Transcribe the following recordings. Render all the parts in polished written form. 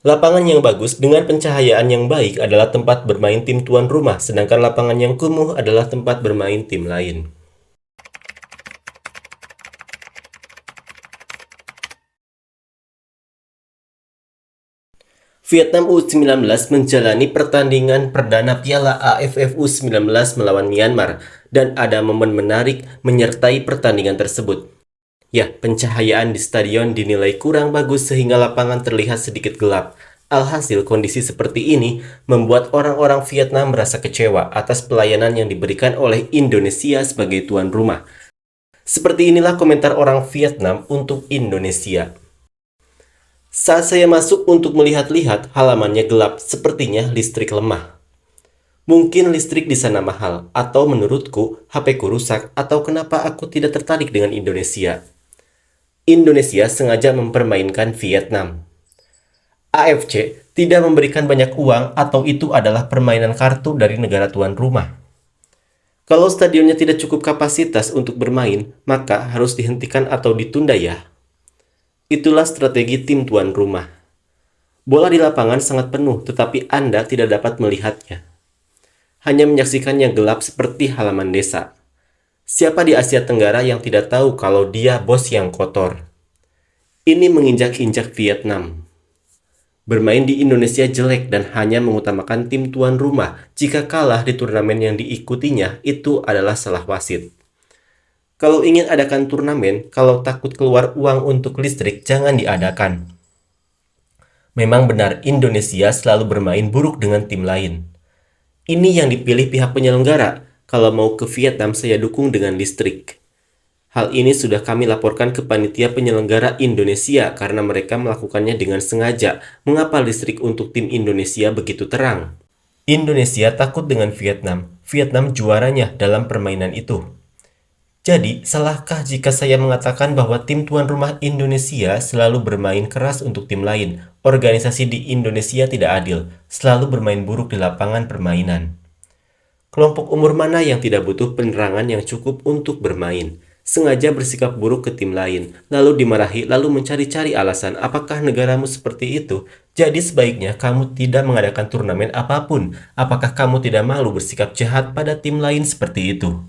Lapangan yang bagus dengan pencahayaan yang baik adalah tempat bermain tim tuan rumah, sedangkan lapangan yang kumuh adalah tempat bermain tim lain. Vietnam U19 menjalani pertandingan perdana Piala AFF U19 melawan Myanmar, dan ada momen menarik menyertai pertandingan tersebut. Ya, pencahayaan di stadion dinilai kurang bagus sehingga lapangan terlihat sedikit gelap. Alhasil, kondisi seperti ini membuat orang-orang Vietnam merasa kecewa atas pelayanan yang diberikan oleh Indonesia sebagai tuan rumah. Seperti inilah komentar orang Vietnam untuk Indonesia. Saat saya masuk untuk melihat-lihat, halamannya gelap, sepertinya listrik lemah. Mungkin listrik di sana mahal, atau menurutku, HP-ku rusak, atau kenapa aku tidak tertarik dengan Indonesia. Indonesia sengaja mempermainkan Vietnam. AFC tidak memberikan banyak uang, atau itu adalah permainan kartu dari negara tuan rumah. Kalau stadionnya tidak cukup kapasitas untuk bermain, maka harus dihentikan atau ditunda ya. Itulah strategi tim tuan rumah. Bola di lapangan sangat penuh, tetapi Anda tidak dapat melihatnya. Hanya menyaksikannya gelap seperti halaman desa. Siapa di Asia Tenggara yang tidak tahu kalau dia bos yang kotor? Ini menginjak-injak Vietnam. Bermain di Indonesia jelek dan hanya mengutamakan tim tuan rumah. Jika kalah di turnamen yang diikutinya, itu adalah salah wasit. Kalau ingin adakan turnamen, kalau takut keluar uang untuk listrik, jangan diadakan. Memang benar Indonesia selalu bermain buruk dengan tim lain. Ini yang dipilih pihak penyelenggara. Kalau mau ke Vietnam, saya dukung dengan listrik. Hal ini sudah kami laporkan ke panitia penyelenggara Indonesia karena mereka melakukannya dengan sengaja. Mengapa listrik untuk tim Indonesia begitu terang? Indonesia takut dengan Vietnam. Vietnam juaranya dalam permainan itu. Jadi, salahkah jika saya mengatakan bahwa tim tuan rumah Indonesia selalu bermain keras untuk tim lain? Organisasi di Indonesia tidak adil, selalu bermain buruk di lapangan permainan. Kelompok umur mana yang tidak butuh penerangan yang cukup untuk bermain? Sengaja bersikap buruk ke tim lain, lalu dimarahi, lalu mencari-cari alasan apakah negaramu seperti itu? Jadi sebaiknya kamu tidak mengadakan turnamen apapun. Apakah kamu tidak malu bersikap jahat pada tim lain seperti itu?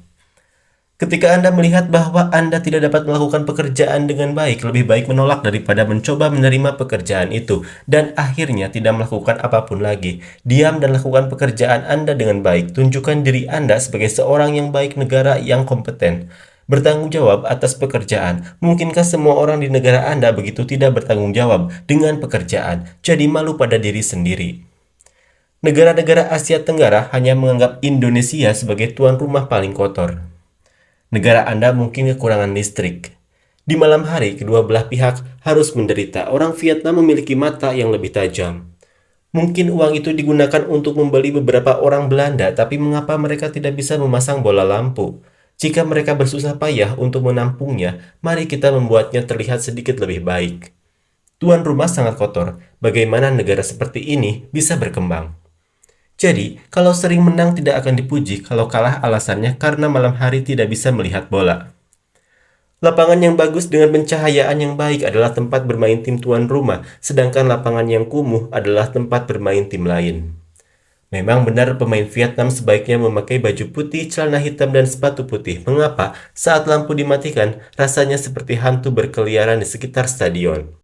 Ketika Anda melihat bahwa Anda tidak dapat melakukan pekerjaan dengan baik, lebih baik menolak daripada mencoba menerima pekerjaan itu, dan akhirnya tidak melakukan apapun lagi. Diam dan lakukan pekerjaan Anda dengan baik. Tunjukkan diri Anda sebagai seorang yang baik, negara yang kompeten. Bertanggung jawab atas pekerjaan. Mungkinkah semua orang di negara Anda begitu tidak bertanggung jawab dengan pekerjaan? Jadi malu pada diri sendiri. Negara-negara Asia Tenggara hanya menganggap Indonesia sebagai tuan rumah paling kotor. Negara Anda mungkin kekurangan listrik. Di malam hari, kedua belah pihak harus menderita. Orang Vietnam memiliki mata yang lebih tajam. Mungkin uang itu digunakan untuk membeli beberapa orang Belanda, tapi mengapa mereka tidak bisa memasang bola lampu? Jika mereka bersusah payah untuk menampungnya, mari kita membuatnya terlihat sedikit lebih baik. Tuan rumah sangat kotor. Bagaimana negara seperti ini bisa berkembang? Jadi, kalau sering menang tidak akan dipuji, kalau kalah alasannya karena malam hari tidak bisa melihat bola. Lapangan yang bagus dengan pencahayaan yang baik adalah tempat bermain tim tuan rumah, sedangkan lapangan yang kumuh adalah tempat bermain tim lain. Memang benar pemain Vietnam sebaiknya memakai baju putih, celana hitam, dan sepatu putih. Mengapa? Saat lampu dimatikan, rasanya seperti hantu berkeliaran di sekitar stadion.